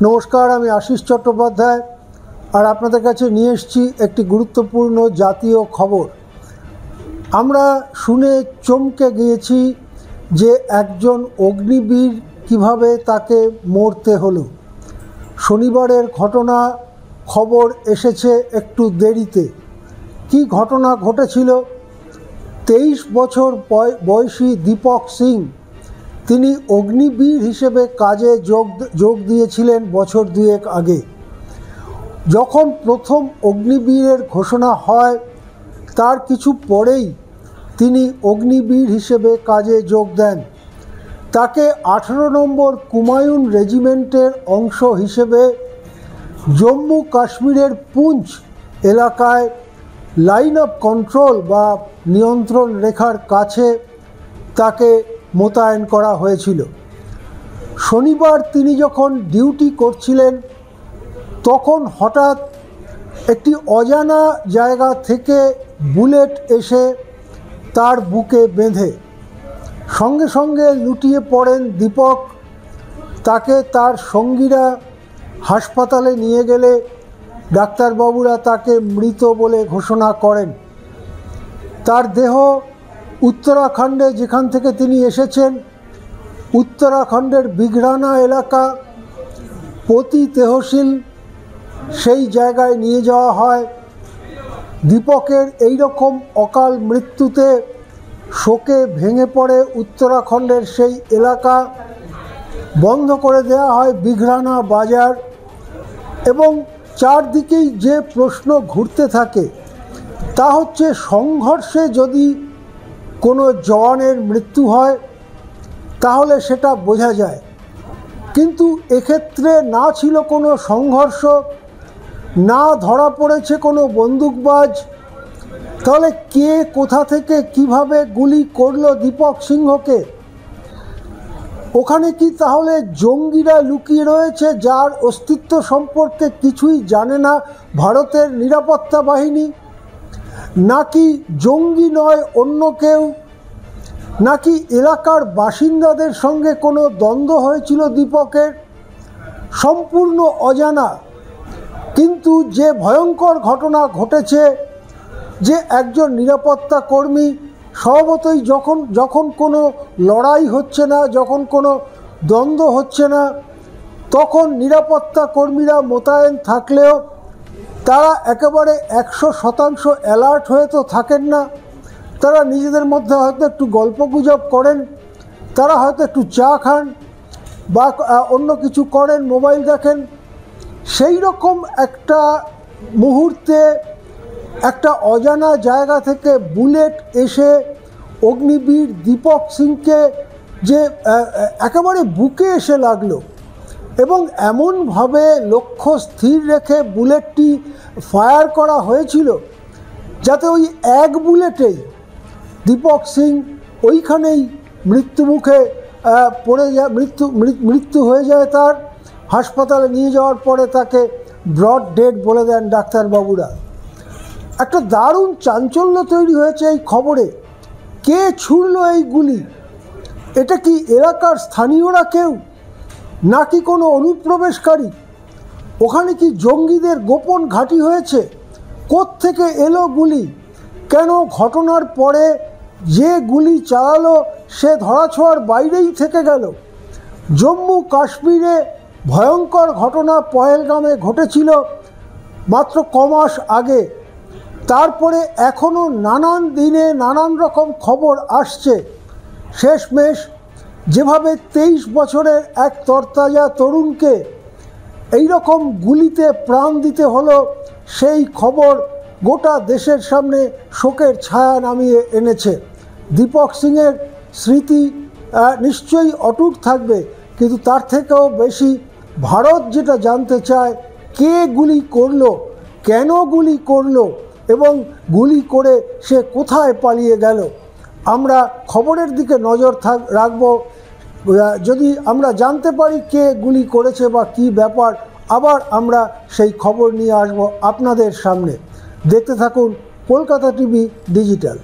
নমস্কার, আমি আশিস চট্টোপাধ্যায় আর আপনাদের কাছে নিয়ে এসেছি একটি গুরুত্বপূর্ণ জাতীয় খবর। আমরা শুনে চমকে গিয়েছি যে একজন অগ্নিবীর কিভাবে তাকে মরতে হলো। শনিবারের ঘটনা, খবর এসেছে একটু দেরিতে। কি ঘটনা ঘটেছিল? 23 বছর বয়সী দীপক সিং, তিনি অগ্নিবীর হিসেবে কাজে যোগ দিয়েছিলেন বছর দুয়েক আগে। যখন প্রথম অগ্নিবীরের ঘোষণা হয় তার কিছু পরেই তিনি অগ্নিবীর হিসেবে কাজে যোগ দেন। তাকে 18 নম্বর কুমায়ুন রেজিমেন্টের অংশ হিসেবে জম্মু কাশ্মীরের পুঞ্চ এলাকায় লাইন অফ কন্ট্রোল বা নিয়ন্ত্রণ রেখার কাছে তাকে মোতায়েন করা হয়েছিল। শনিবার তিনি যখন ডিউটি করছিলেন তখন হঠাৎ একটি অজানা জায়গা থেকে বুলেট এসে তার বুকে বেঁধে সঙ্গে সঙ্গে লুটিয়ে পড়েন দীপক। তাকে তার সঙ্গীরা হাসপাতালে নিয়ে গেলে ডাক্তারবাবুরা তাকে মৃত বলে ঘোষণা করেন। তার দেহ উত্তরাখণ্ডে, যেখান থেকে তিনি এসেছেন, উত্তরাখণ্ডের বিঘরানা এলাকা পতি তেহসিল, সেই জায়গায় নিয়ে যাওয়া হয়। দীপকের এই রকম অকাল মৃত্যুতে শোকে ভেঙে পড়ে উত্তরাখণ্ডের সেই এলাকা। বন্ধ করে দেওয়া হয় বিঘরানা বাজার এবং চারদিকেই যে প্রশ্ন ঘুরতে থাকে তা হচ্ছে, সংঘর্ষে যদি কোনো জওয়ানের মৃত্যু হয় তাহলে সেটা বোঝা যায়, কিন্তু এক্ষেত্রে না ছিল কোনো সংঘর্ষ, না ধরা পড়েছে কোনো বন্দুকবাজ। তাহলে কে কোথা থেকে কিভাবে গুলি করলো দীপক সিংহকে? ওখানে কি তাহলে জঙ্গিরা লুকিয়ে রয়েছে যার অস্তিত্ব সম্পর্কে কিছুই জানে না ভারতের নিরাপত্তা বাহিনী? নাকি জঙ্গি নয় অন্য কেউ? নাকি এলাকার বাসিন্দাদের সঙ্গে কোনো দ্বন্দ্ব হয়েছিল দীপকের? সম্পূর্ণ অজানা। কিন্তু যে ভয়ঙ্কর ঘটনা ঘটেছে, যে একজন নিরাপত্তা কর্মী স্বভাবতই যখন কোনো লড়াই হচ্ছে না, যখন কোনো দ্বন্দ্ব হচ্ছে না, তখন নিরাপত্তা কর্মীরা মোতায়েন থাকলেও তারা একেবারে 100% অ্যালার্ট হয়ে তো থাকেন না। তারা নিজেদের মধ্যে হয়তো একটু গল্পগুজব করেন, তারা হয়তো একটু চা খান বা অন্য কিছু করেন, মোবাইল দেখেন। সেই রকম একটা মুহূর্তে একটা অজানা জায়গা থেকে বুলেট এসে অগ্নিবীর দীপক সিংকে যে একেবারে বুকে এসে লাগলো এবং এমনভাবে লক্ষ্য স্থির রেখে বুলেটটি ফায়ার করা হয়েছিল যাতে ওই এক বুলেটেই দীপক সিং ওইখানেই মৃত্যুমুখে পড়ে যায়, মৃত্যু হয়ে যায় তার। হাসপাতালে নিয়ে যাওয়ার পরে তাকে ব্রড ডেড বলে দেন ডাক্তারবাবুরা। একটা দারুণ চাঞ্চল্য তৈরি হয়েছে এই খবরে। কে ছুড়ল এই গুলি? এটা কি এলাকার স্থানীয়রা কেউ, নাকি কোনো অনুপ্রবেশকারী? ওখানে কি জঙ্গিদের গোপন ঘাঁটি হয়েছে? কোত্থেকে এলো গুলি? কেন ঘটনার পরে যে গুলি চালালো সে ধরাছোঁয়ার বাইরেই থেকে গেল? জম্মু কাশ্মীরে ভয়ঙ্কর ঘটনা পহেলগামে ঘটেছিল মাত্র কমাস আগে। তারপরে এখনও নানান দিনে নানান রকম খবর আসছে। শেষমেশ যেভাবে 23 বছরের এক তরতাজা তরুণকে এই রকম গুলিতে প্রাণ দিতে হলো, সেই খবর গোটা দেশের সামনে শোকের ছায়া নামিয়ে এনেছে। দীপক সিংয়ের স্মৃতি নিশ্চয়ই অটুট থাকবে, কিন্তু তার থেকেও বেশি ভারত যেটা জানতে চায়, কে গুলি করলো, কেন গুলি করলো এবং গুলি করে সে কোথায় পালিয়ে গেল। আমরা খবরের দিকে নজর রাখব। যদি আমরা জানতে পারি কে গুলি করেছে বা কী ব্যাপার, আবার আমরা সেই খবর নিয়ে আসব আপনাদের সামনে। দেখতে থাকুন কলকাতা টিভি ডিজিটাল।